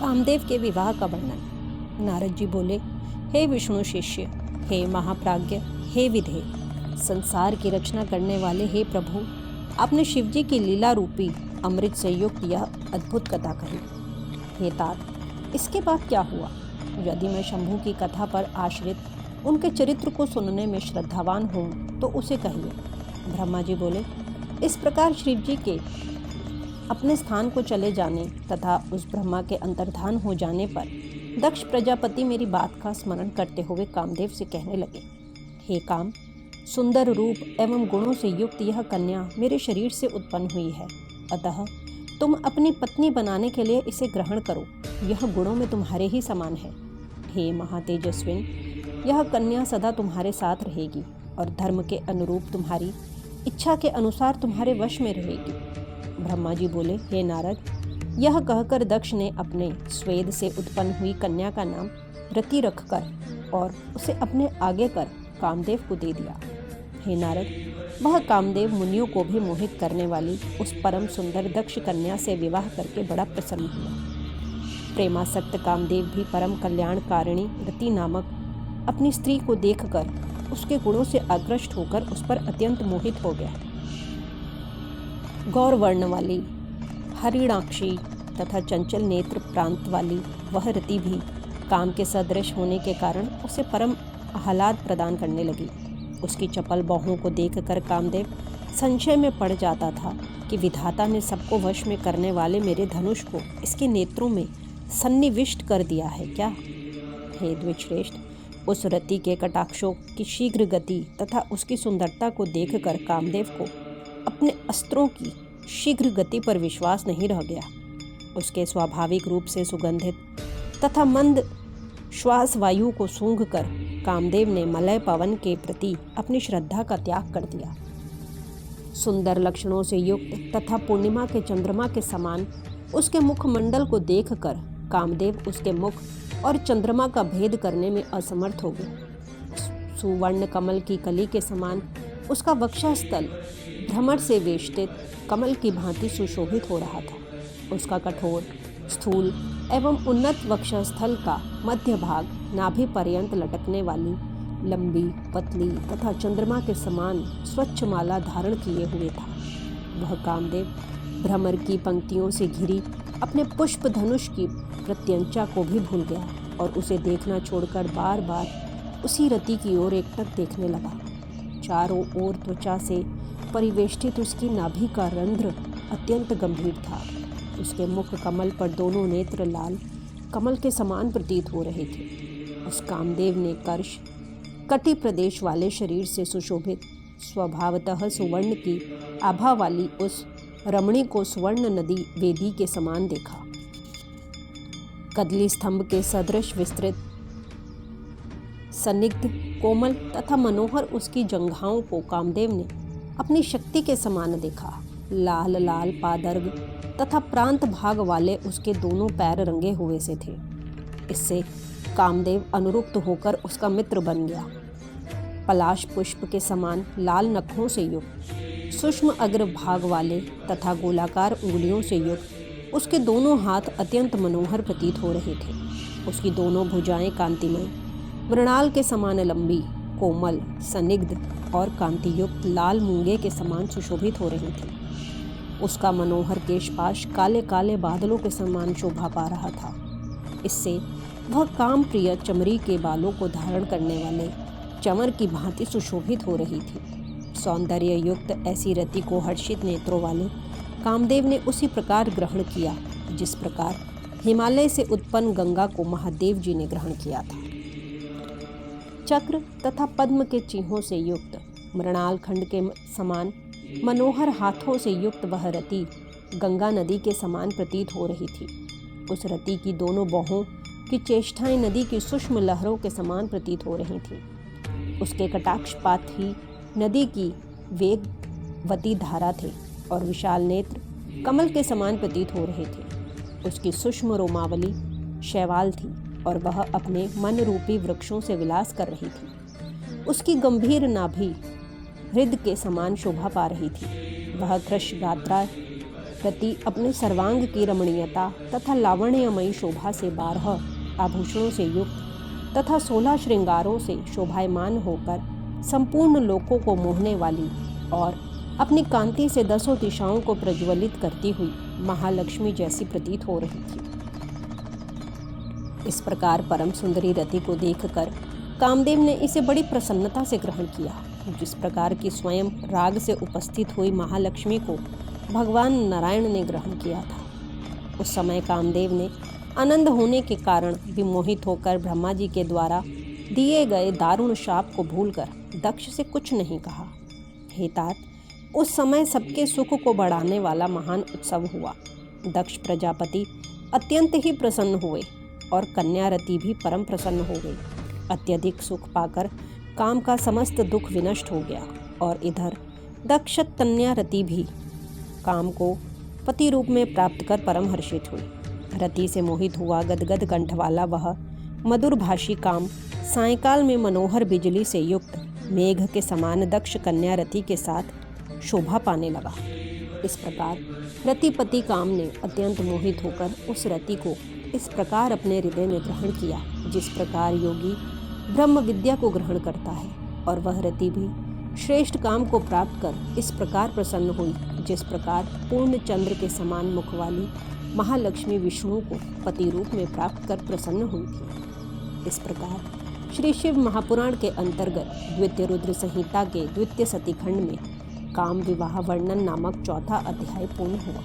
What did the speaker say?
कामदेव के विवाह का वर्णन। नारद जी बोले, हे विष्णु शिष्य, हे महाप्राज्ञ, हे विधे, संसार की रचना करने वाले हे प्रभु, आपने शिव जी की लीला रूपी अमृत से युक्त यह अद्भुत कथा कही। हे तात, इसके बाद क्या हुआ? यदि मैं शंभू की कथा पर आश्रित उनके चरित्र को सुनने में श्रद्धावान हूँ तो उसे कहिए। ब्रह्मा जी बोले, इस प्रकार शिव जी के अपने स्थान को चले जाने तथा उस ब्रह्मा के अंतर्धान हो जाने पर दक्ष प्रजापति मेरी बात का स्मरण करते हुए कामदेव से कहने लगे, हे काम, सुंदर रूप एवं गुणों से युक्त यह कन्या मेरे शरीर से उत्पन्न हुई है, अतः तुम अपनी पत्नी बनाने के लिए इसे ग्रहण करो। यह गुणों में तुम्हारे ही समान है। हे महातेजस्विन, यह कन्या सदा तुम्हारे साथ रहेगी और धर्म के अनुरूप तुम्हारी इच्छा के अनुसार तुम्हारे वश में रहेगी। ब्रह्मा जी बोले, हे नारद, यह कहकर दक्ष ने अपने स्वेद से उत्पन्न हुई कन्या का नाम रति रखकर और उसे अपने आगे कर कामदेव को दे दिया। हे नारद, वह कामदेव मुनियों को भी मोहित करने वाली उस परम सुंदर दक्ष कन्या से विवाह करके बड़ा प्रसन्न हुआ। प्रेमासक्त कामदेव भी परम कल्याणकारिणी रति नामक अपनी स्त्री को देखकर उसके गुणों से आकृष्ट होकर उस पर अत्यंत मोहित हो गया। गौर वर्ण वाली, हरिणाक्षी तथा चंचल नेत्र प्रांत वाली वह रति भी काम के सदृश होने के कारण उसे परम आह्लाद प्रदान करने लगी। उसकी चपल बाहों को देखकर कामदेव संशय में पड़ जाता था कि विधाता ने सबको वश में करने वाले मेरे धनुष को इसके नेत्रों में सन्निविष्ट कर दिया है क्या? हे द्विजश्रेष्ठ, उस रति के कटाक्षों की शीघ्र गति तथा उसकी सुंदरता को देखकर कामदेव को अपने अस्त्रों की शीघ्र गति पर विश्वास नहीं रह गया। उसके स्वाभाविक रूप से सुगंधित तथा मंद श्वास वायु को सूंघकर कामदेव ने मलय पवन के प्रति अपनी श्रद्धा का त्याग कर दिया। सुंदर लक्षणों से युक्त तथा पूर्णिमा के चंद्रमा के समान उसके मुखमंडल को देखकर कामदेव उसके मुख और चंद्रमा का भेद करने में असमर्थ हो गए। सुवर्ण कमल की कली के समान उसका वक्षस्थल भ्रमर से वेष्टित कमल की भांति सुशोभित हो रहा था। उसका कठोर, स्थूल एवं उन्नत वक्षस्थल का मध्य भाग नाभि पर्यंत लटकने वाली लंबी, पतली तथा चंद्रमा के समान स्वच्छ माला धारण किए हुए था। वह कामदेव भ्रमर की पंक्तियों से घिरी अपने पुष्प धनुष की प्रत्यंचा को भी भूल गया और उसे देखना छोड़कर बार बार उसी रति की ओर एकटक देखने लगा। चारों ओर त्वचा से परिवेष्टित उसकी नाभि का रंध्र अत्यंत गंभीर था। उसके मुख कमल पर दोनों नेत्र लाल कमल के समान प्रतीत हो रहे थे। उस कामदेव ने कर्ष कटि प्रदेश वाले शरीर से सुशोभित स्वभावतः सुवर्ण की आभा वाली उस रमणी को स्वर्ण नदी वेदी के समान देखा। कदली स्तंभ के सदृश विस्तृत, सन्निग्ध, कोमल तथा मनोहर उसकी जंघाओं को कामदेव ने अपनी शक्ति के समान देखा। लाल लाल पादर्ग तथा प्रांत भाग वाले उसके दोनों पैर रंगे हुए से थे। इससे कामदेव अनुरुक्त होकर उसका मित्र बन गया। पलाश पुष्प के समान लाल नखों से युक्त, सूक्ष्म अग्र भाग वाले तथा गोलाकार उंगलियों से युक्त उसके दोनों हाथ अत्यंत मनोहर प्रतीत हो रहे थे। उसकी दोनों भुजाएं कांतिमय, मृणाल के समान लंबी, कोमल, सन्निग्ध और कांतियुक्त लाल मूंगे के समान सुशोभित हो रही थी। उसका मनोहर केशपाश काले काले बादलों के समान शोभा पा रहा था। इससे वह काम प्रिय चमड़ी के बालों को धारण करने वाले चमर की भांति सुशोभित हो रही थी। सौंदर्य युक्त ऐसी रति को हर्षित नेत्रों वाले कामदेव ने उसी प्रकार ग्रहण किया जिस प्रकार हिमालय से उत्पन्न गंगा को महादेव जी ने ग्रहण किया था। चक्र तथा पद्म के चिन्हों से युक्त, मृणाल खंड के समान मनोहर हाथों से युक्त वह रति गंगा नदी के समान प्रतीत हो रही थी। उस रति की दोनों बाहों की चेष्टाएं नदी की सूक्ष्म लहरों के समान प्रतीत हो रही थी। उसके कटाक्षपात ही नदी की वेगवती धारा थे और विशाल नेत्र कमल के समान प्रतीत हो रहे थे। उसकी सूक्ष्म रोमावली शैवाल थी और वह अपने मन रूपी वृक्षों से विलास कर रही थी। उसकी गंभीर नाभि हृद के समान शोभा पा रही थी। वह कृश गात्रा रति अपने सर्वांग की रमणीयता तथा लावण्यमयी शोभा से 12 आभूषणों से युक्त तथा 16 श्रृंगारों से शोभायमान होकर संपूर्ण लोकों को मोहने वाली और अपनी कांति से 10 दिशाओं को प्रज्वलित करती हुई महालक्ष्मी जैसी प्रतीत हो रही थी। इस प्रकार परम सुंदरी रति को देखकर कामदेव ने इसे बड़ी प्रसन्नता से ग्रहण किया। जिस प्रकार की स्वयं राग से उपस्थित हुई महालक्ष्मी को भगवान नारायण ने ग्रहण किया था। उस समय कामदेव ने आनंद होने के कारण विमोहित होकर ब्रह्मा जी के द्वारा दिए गए दारुण शाप को भूलकर दक्ष से कुछ नहीं कहा। हे तात, उस समय सबके सुख को बढ़ाने वाला महान उत्सव हुआ। दक्ष प्रजापति अत्यंत ही प्रसन्न हुए और कन्या रति भी परम प्रसन्न हो गई। अत्यधिक सुख पाकर काम का समस्त दुख विनष्ट हो गया और इधर दक्ष कन्या रति भी काम को पति रूप में प्राप्त कर परम हर्षित हुई। रति से मोहित हुआ गदगद कंठ वाला वह मधुरभाषी काम सायंकाल में मनोहर बिजली से युक्त मेघ के समान दक्ष कन्या रति के साथ शोभा पाने लगा। इस प्रकार रतिपति काम ने अत्यंत मोहित होकर उस रति को इस प्रकार अपने हृदय में ग्रहण किया जिस प्रकार योगी ब्रह्म विद्या को ग्रहण करता है, और वह रति भी श्रेष्ठ काम को प्राप्त कर इस प्रकार प्रसन्न हुई जिस प्रकार पूर्ण चंद्र के समान मुख वाली महालक्ष्मी विष्णु को पति रूप में प्राप्त कर प्रसन्न हुई थी। इस प्रकार श्री शिव महापुराण के अंतर्गत द्वितीय रुद्र संहिता के द्वितीय सतीखंड में काम विवाह वर्णन नामक चौथा अध्याय पूर्ण हुआ।